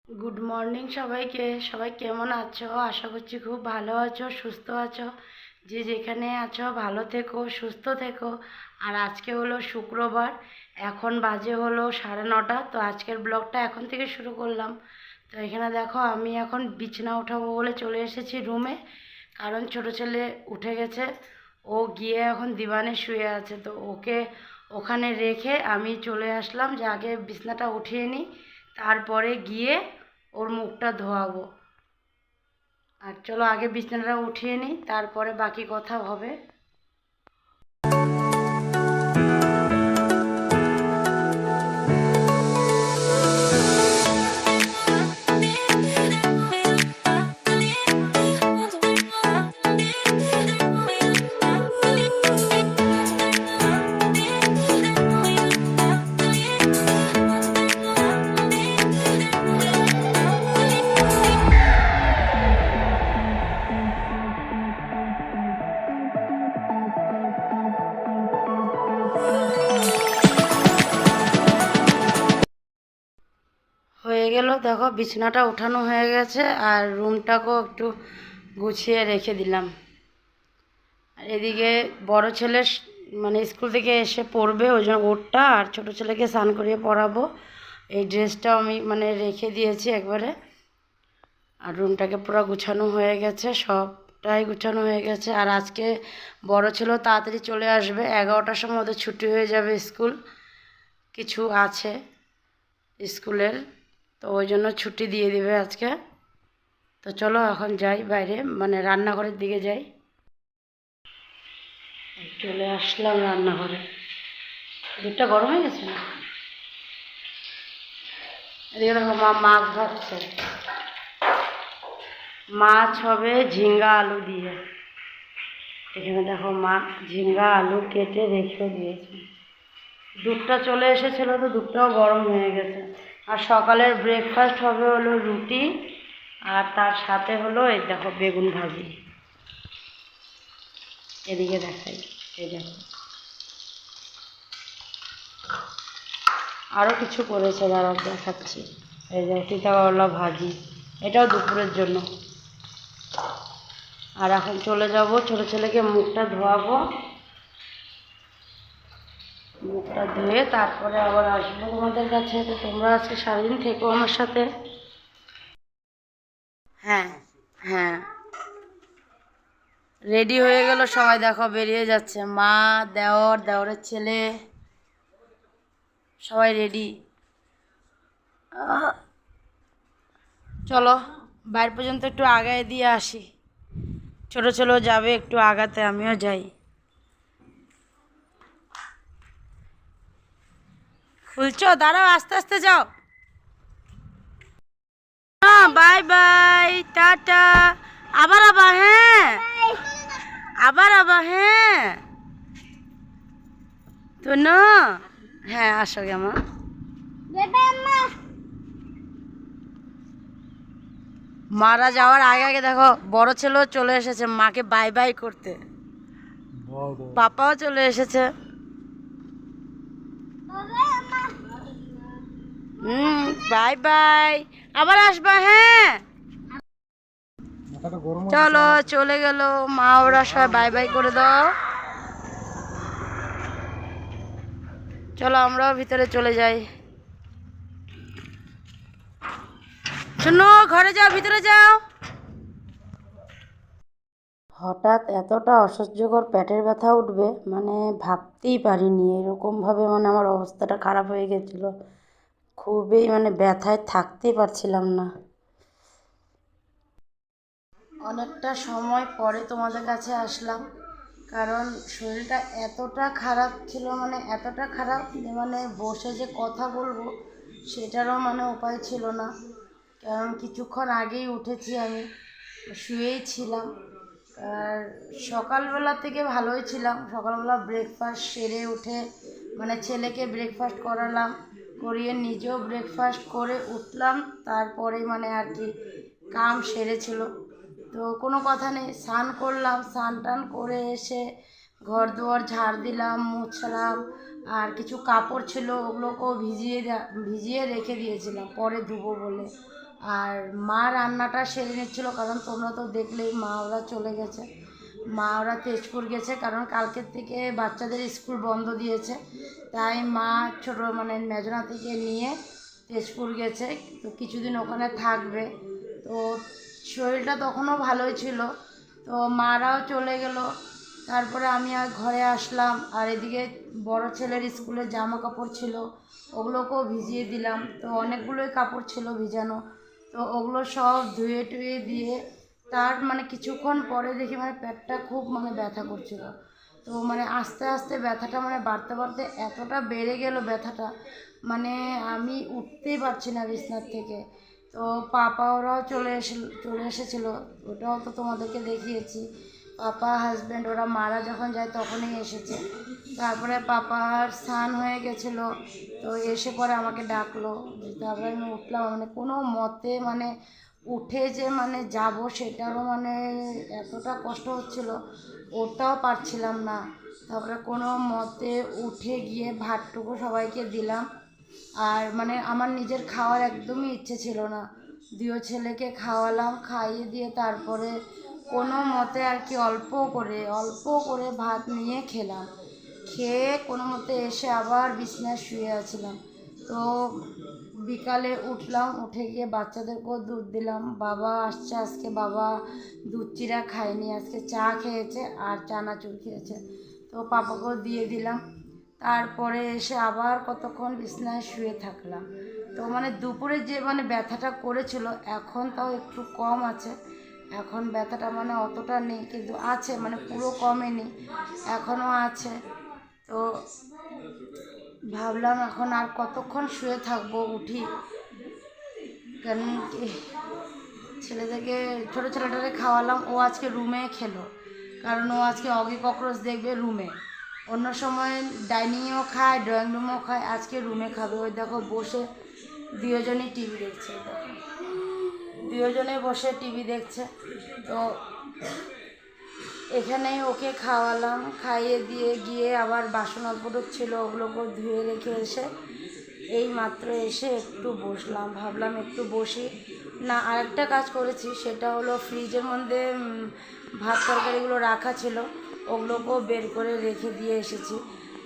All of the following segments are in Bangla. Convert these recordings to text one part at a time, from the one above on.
গুড মর্নিং সবাইকে। সবাই কেমন আছো? আশা করছি খুব ভালো আছো, সুস্থ আছো। যে যেখানে আছো ভালো থেকো, সুস্থ থেকো। আর আজকে হলো শুক্রবার, এখন বাজে হলো 9:30। তো আজকের ব্লগটা এখন থেকে শুরু করলাম। তো এখানে দেখো আমি এখন বিছানা উঠাবো বলে চলে এসেছি রুমে, কারণ ছোট ছেলে উঠে গেছে। ও গিয়ে এখন দিবানে শুয়ে আছে, তো ওকে ওখানে রেখে আমি চলে আসলাম যে আগে বিছানাটা উঠিয়ে নিই, তারপরে গিয়ে ওর মুখটা ধোয়াবো। আর চলো আগে বিছানাটা উঠিয়ে নিই, তারপরে বাকি কথা হবে। হয়ে গেল, দেখো বিছানাটা উঠানো হয়ে গেছে, আর রুমটাকেও একটু গুছিয়ে রেখে দিলাম। আর এদিকে বড় ছেলে মানে স্কুল থেকে এসে পড়বে, ওই জন্য ওরটা আর ছোটো ছেলেকে স্নান করিয়ে পড়াবো। এই ড্রেসটাও আমি মানে রেখে দিয়েছি একবারে। আর রুমটাকে পুরো গুছানো হয়ে গেছে, সবটাই গুছানো হয়ে গেছে। আর আজকে বড় ছেলেও তাড়াতাড়ি চলে আসবে, 11টার সময় ওদের ছুটি হয়ে যাবে। স্কুল কিছু আছে স্কুলের, তো ওই জন্য ছুটি দিয়ে দিবে আজকে। তো চলো এখন যাই বাইরে, মানে রান্নাঘরের দিকে যাই। চলে আসলাম রান্নাঘরে। দুধটা গরম হয়ে গেছে না? এদিকে দেখো মা মাছ ভাজছে। মাছ হবে ঝিঙ্গা আলু দিয়ে। এখানে দেখো মা ঝিঙ্গা আলু কেটে রেখে দিয়েছে। দুধটা চলে এসেছিলো, তো দুধটাও গরম হয়ে গেছে। আর সকালের ব্রেকফাস্ট হবে হলো রুটি, আর তার সাথে হলো এই দেখো বেগুন ভাজি। এদিকে দেখাই, এই দেখো আরও কিছু করেছে, দাঁড়াও দেখাচ্ছি। এই যে তিতা ভাজি, এটাও দুপুরের জন্য। আর এখন চলে যাব, ছোটো ছেলেকে মুখটা ধোয়াবো। মুখটা ধুয়ে তারপরে আবার আসবো তোমাদের কাছে। তো তোমরা আজকে সারাদিন থেকো আমার সাথে। হ্যাঁ হ্যাঁ, রেডি হয়ে গেল সবাই, দেখো বেরিয়ে যাচ্ছে। মা, দেওর, দেওরের ছেলে, সবাই রেডি। চলো বাইর পর্যন্ত একটু আগায় দিয়ে আসি। ছোটো ছেলেও যাবে একটু আগাতে, আমিও যাই। খুলছো? দাঁড়াও, আস্তে আস্তে যাও। হ্যাঁ, বাই বাই, টাটা। আবার আবার, হ্যাঁ আবার আবার, হ্যাঁ তো না, হ্যাঁ আসো গে মা। মারা যাওয়ার আগে আগে দেখো বড় ছেলেও চলে এসেছে মাকে বাই বাই করতে। পাপাও চলে এসেছে। বাই বাই, আবার আসবা, হ্যাঁ। চলো চলে গেল মা, ওরা সবাই বাই বাই করে দাও। চলো আমরাও ভিতরে চলে যাই। শোনো, ঘরে যাও, ভিতরে যাও। হঠাৎ এতটা অসহ্যকর পেটের ব্যথা উঠবে মানে ভাবতেই পারিনি। এরকমভাবে মানে আমার অবস্থাটা খারাপ হয়ে গেছিলো, খুবই মানে ব্যথায় থাকতেই পারছিলাম না। অনেকটা সময় পরে তোমাদের কাছে আসলাম, কারণ শরীরটা এতটা খারাপ ছিল, মানে এতটা খারাপ যে মানে বসে যে কথা বলবো সেটারও মানে উপায় ছিল না। কারণ কিছুক্ষণ আগেই উঠেছি, আমি শুয়েই ছিলাম। আর সকালবেলা থেকে ভালোই ছিলাম, সকালবেলা ব্রেকফাস্ট সেরে উঠে মানে ছেলেকে ব্রেকফাস্ট করালাম, করিয়ে নিজেও ব্রেকফাস্ট করে উঠলাম। তারপরে মানে আর কি কাম সেরেছিল, তো কোনো কথা নেই। স্নান করলাম, স্নান টান করে এসে ঘর দুয়ার ঝাড় দিলাম, মুছলাম। আর কিছু কাপড় ছিল ওগুলোকেও ভিজিয়ে রেখে দিয়েছিলাম পরে ধুবো বলে। আর মা রান্নাটা সেরে নিচ্ছিলো, কারণ তোমরা তো দেখলেই মা ওরা চলে গেছে, মা ওরা তেজপুর গেছে, কারণ কালকের থেকে বাচ্চাদের স্কুল বন্ধ দিয়েছে, তাই মা ছোটো মানে মেজনা থেকে নিয়ে তেজপুর গেছে, তো কিছুদিন ওখানে থাকবে। তো শরীরটা তখনও ভালোই ছিল, তো মারাও চলে গেল। তারপরে আমি আর ঘরে আসলাম, আর এদিকে বড় ছেলের স্কুলের জামা কাপড় ছিল, ওগুলোকেও ভিজিয়ে দিলাম। তো অনেকগুলোই কাপড় ছিল ভিজানো, তো ওগুলো সব ধুয়ে টুয়ে দিয়ে তার মানে কিছুক্ষণ পরে দেখি মানে পেটটা খুব মানে ব্যথা করছিল। তো মানে আস্তে আস্তে ব্যথাটা মানে বাড়তে বাড়তে এতটা বেড়ে গেল ব্যথাটা, মানে আমি উঠতেই পারছি না বিছনার থেকে। তো পাপা ওরাও চলে এসেছিলো, ওটাও তো তোমাদেরকে দেখিয়েছি। পাপা হাজব্যান্ড ওরা মারা যখন যায় তখনই এসেছে। তারপরে পাপার স্নান হয়ে গেছিলো, তো এসে পরে আমাকে ডাকলো, তারপরে আমি উঠলাম। মানে কোনো মতে মানে উঠে যে মানে যাব সেটারও মানে এতটা কষ্ট হচ্ছিল, ওটাও পারছিলাম না। তারপরে কোনো মতে উঠে গিয়ে ভাতটুকু সবাইকে দিলাম। আর মানে আমার নিজের খাওয়ার একদমই ইচ্ছে ছিল না, দুই ছেলেকে খাওয়ালাম, খাইয়ে দিয়ে তারপরে কোনো মতে আর কি অল্প করে ভাত নিয়ে খেলাম। খেয়ে কোনো মতে এসে আবার বিছানায় শুয়ে আছিলাম। তো বিকালে উঠলাম, উঠে গিয়ে বাচ্চাদেরকেও দুধ দিলাম। বাবা আসছে আজকে, বাবা দুধ চিরা খায়নি, আজকে চা খেয়েছে আর চানাচুর খেয়েছে, তো পাপাকেও দিয়ে দিলাম। তারপরে এসে আবার কতক্ষণ বিছানায় শুয়ে থাকলাম। তো মানে দুপুরে যে মানে ব্যথাটা করেছিল এখন তাও একটু কম আছে, এখন ব্যথাটা মানে অতটা নেই, কিন্তু আছে, মানে পুরো কমেনি, এখনও আছে। তো ভাবলাম এখন আর কতক্ষণ শুয়ে থাকবো, উঠি। কারণ কি ছেলেটাকে ছোটো ছেলেটাকে খাওয়ালাম, ও আজকে রুমে খেলো, কারণ ও আজকে অগি ককরোচ দেখবে রুমে। অন্য সময় ডাইনিংয়েও খায়, ড্রয়িং রুমেও খায়, আজকে রুমে খাবে। ওই দেখো বসে দুজনেই টিভি দেখছে, দেখো দুজনে বসে টিভি দেখছে। তো এখানেই ওকে খাওয়ালাম, খাইয়ে দিয়ে গিয়ে আবার বাসন অল্পটুকু ছিল ওগুলোকেও ধুয়ে রেখে এসে এই মাত্র এসে একটু বসলাম, ভাবলাম একটু বসি। না, আরেকটা কাজ করেছি, সেটা হলো ফ্রিজের মধ্যে ভাত তরকারিগুলো রাখা ছিল, ওগুলোকেও বের করে রেখে দিয়ে এসেছি।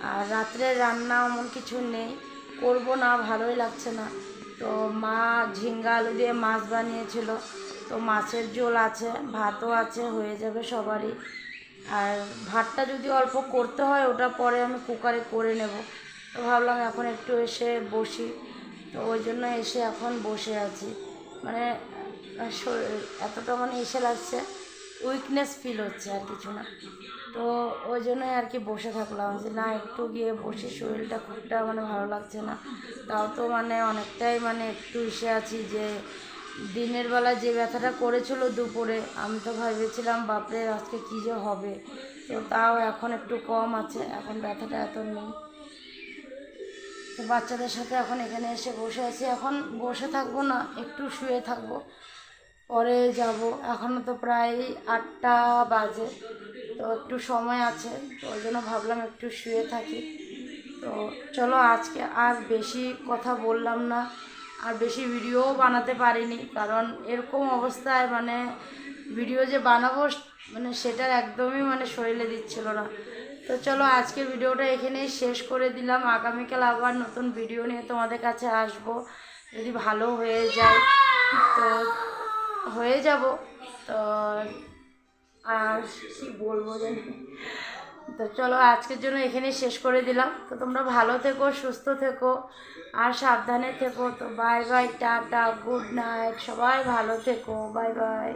আর রাত্রের রান্না এমন কিছু নেই, করবো না, ভালোই লাগছে না। তো মা ঝিঙ্গা আলু দিয়ে মাছ বানিয়েছিল, তো মাছের ঝোল আছে, ভাতও আছে, হয়ে যাবে সবারই। আর ভাতটা যদি অল্প করতে হয় ওটা পরে আমি কুকারে করে নেব। তো ভাবলাম এখন একটু এসে বসি, তো ওই জন্য এসে এখন বসে আছি। মানে এতটা মানে এসে লাগছে, উইকনেস ফিল হচ্ছে, আর কিছু না। তো ওই জন্যই আর কি বসে থাকলাম, যে না একটু গিয়ে বসে, শরীরটা খুবটা মানে ভালো লাগছে না। তাও তো মানে অনেকটাই মানে একটু এসে আছি, যে দিনের বেলা যে ব্যথাটা করেছিল দুপুরে, আমি তো ভেবেছিলাম বাপরে আজকে কী যে হবে। তো তাও এখন একটু কম আছে, এখন ব্যথাটা এত নেই। তো বাচ্চাদের সাথে এখন এখানে এসে বসে আছি, এখন বসে থাকবো না, একটু শুয়ে থাকবো, পরে যাব। এখনও তো প্রায় 8টা বাজে, তো একটু সময় আছে, তো ওই জন্য ভাবলাম একটু শুয়ে থাকি। তো চলো, আজকে আর বেশি কথা বললাম না, আর বেশি ভিডিওও বানাতে পারিনি, কারণ এরকম অবস্থায় মানে ভিডিও যে বানাবো মানে সেটার একদমই মানে শরীরে দিচ্ছিল না। তো চলো, আজকের ভিডিওটা এখানেই শেষ করে দিলাম। আগামীকাল আবার নতুন ভিডিও নিয়ে তোমাদের কাছে আসবো, যদি ভালো হয়ে যায় তো হয়ে যাব। তো আর কি বলবো জানি। তো চলো, আজকের জন্য এখানেই শেষ করে দিলাম। তো তোমরা ভালো থেকো, সুস্থ থেকো আর সাবধানে থেকো। তো bye bye, tata, good night, সবাই ভালো থেকো, বাই বাই।